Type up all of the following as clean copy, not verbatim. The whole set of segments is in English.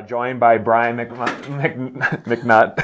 Joined by Bryan McNutt.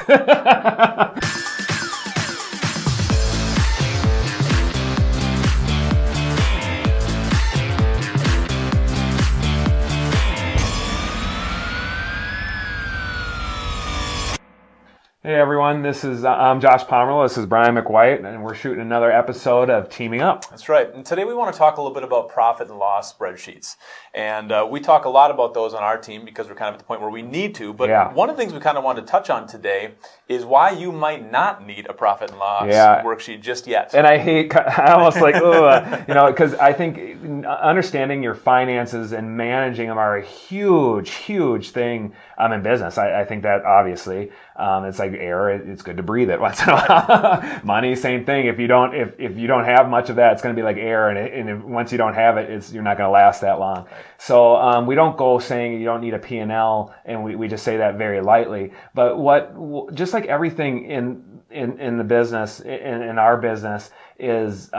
Hey everyone, I'm Josh Pomerlo, this is Bryan McWhite, and we're shooting another episode of Teaming Up. That's right, and today we want to talk a little bit about profit and loss spreadsheets. And we talk a lot about those on our team because we're kind of at the point where we need to, but one of the things we kind of wanted to touch on today is why you might not need a profit and loss worksheet just yet. And I almost like, because I think understanding your finances and managing them are a huge, huge thing in business. I think that obviously it's like air. It's good to breathe it once in a while. Money, same thing. If you don't have much of that, it's going to be like air, and once you don't have it, you're not going to last that long. Right. So we don't go saying you don't need a P&L, and we just say that very lightly. But just like everything in the business, in our business, is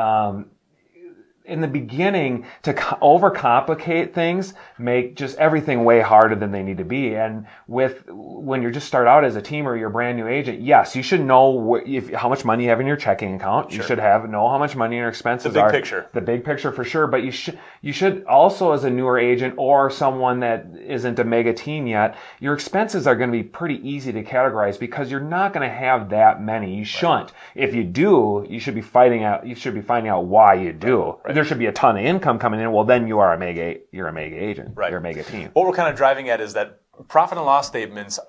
in the beginning, to overcomplicate things, make just everything way harder than they need to be. And when you just start out as a team or you're a brand new agent, yes, you should know how much money you have in your checking account. Sure. You should know how much money your expenses are. The big picture for sure. But you should also, as a newer agent or someone that isn't a mega team yet, your expenses are going to be pretty easy to categorize because you're not going to have that many. You shouldn't. If you do, you should be finding out why you do. Right. There should be a ton of income coming in. Well, then you're a mega agent. Right. You're a mega team. What we're kind of driving at is that profit and loss statements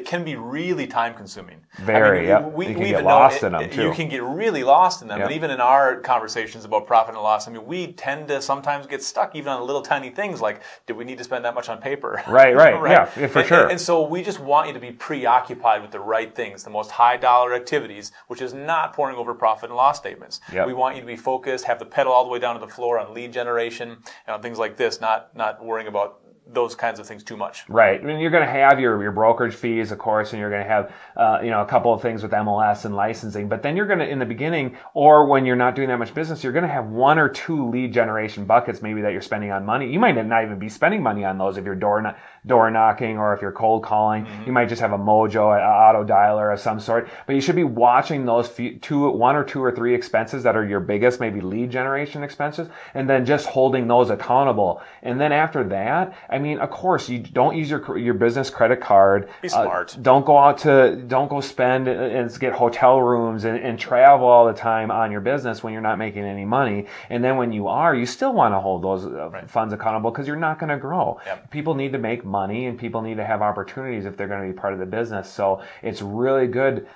can be really time consuming. Very, you can get lost in them too. You can get really lost in them. Yep. And even in our conversations about profit and loss, we tend to sometimes get stuck even on little tiny things like, did we need to spend that much on paper? Right. Yeah, for sure. And so we just want you to be preoccupied with the right things, the most high dollar activities, which is not poring over profit and loss statements. Yep. We want you to be focused, have the pedal all the way down to the floor on lead generation and on things like this, not worrying about those kinds of things too much. Right. I mean, you're going to have your brokerage fees, of course, and you're going to have a couple of things with MLS and licensing. But then you're going to, in the beginning, or when you're not doing that much business, you're going to have one or two lead generation buckets maybe that you're spending on money. You might not even be spending money on those if you're door knocking or if you're cold calling. Mm-hmm. You might just have a Mojo, an auto dialer of some sort. But you should be watching those one or two or three expenses that are your biggest, maybe lead generation expenses, and then just holding those accountable. And then after that, of course, you don't use your business credit card. Be smart. Don't go spend and get hotel rooms and travel all the time on your business when you're not making any money. And then when you are, you still want to hold those funds accountable because you're not going to grow. Yep. People need to make money and people need to have opportunities if they're going to be part of the business. So it's really good.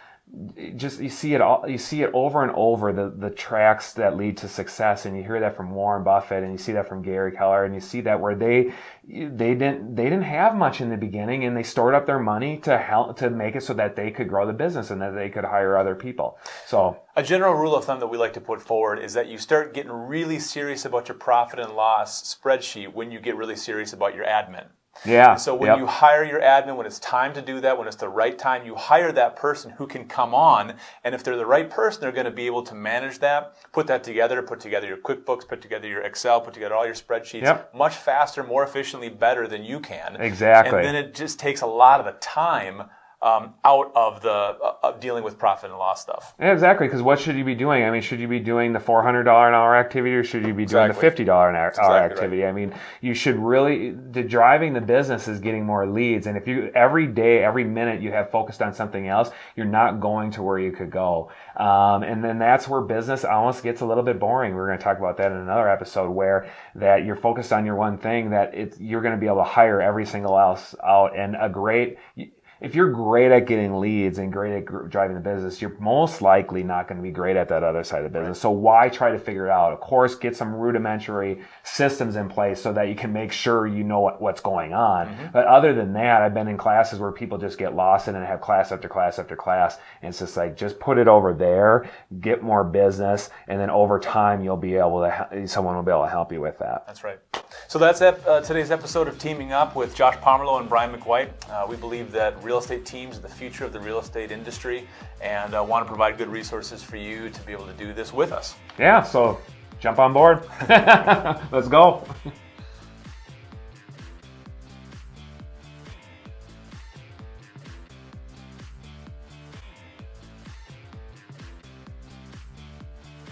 Just you see it over and over, the tracks that lead to success, and you hear that from Warren Buffett, and you see that from Gary Keller, and you see that where they didn't have much in the beginning, and they stored up their money to make it so that they could grow the business and that they could hire other people. So a general rule of thumb that we like to put forward is that you start getting really serious about your profit and loss spreadsheet when you get really serious about your admin. Yeah. So when you hire your admin, when it's time to do that, when it's the right time, you hire that person who can come on. And if they're the right person, they're going to be able to manage that, put together your QuickBooks, put together your Excel, put together all your spreadsheets much faster, more efficiently, better than you can. Exactly. And then it just takes a lot of the time out of dealing with profit and loss stuff. Yeah, exactly, because what should you be doing? Should you be doing the $400 an hour activity, or should you be doing the $50 an hour activity? Right. You should really, driving the business is getting more leads, and if you every day, every minute you have focused on something else, you're not going to where you could go. And then that's where business almost gets a little bit boring. We're going to talk about that in another episode, where that you're focused on your one thing, that you're going to be able to hire every single else out, and if you're great at getting leads and great at driving the business, you're most likely not going to be great at that other side of the business. Right. So why try to figure it out? Of course, get some rudimentary systems in place so that you can make sure you know what's going on. Mm-hmm. But other than that, I've been in classes where people just get lost in it and have class after class after class. And it's just like, just put it over there, get more business, and then over time, someone will be able to help you with that. That's right. So that's today's episode of Teaming Up with Josh Pomerlo and Bryan McWhite. We believe that real estate teams are the future of the real estate industry, and want to provide good resources for you to be able to do this with us. Yeah, so jump on board. Let's go.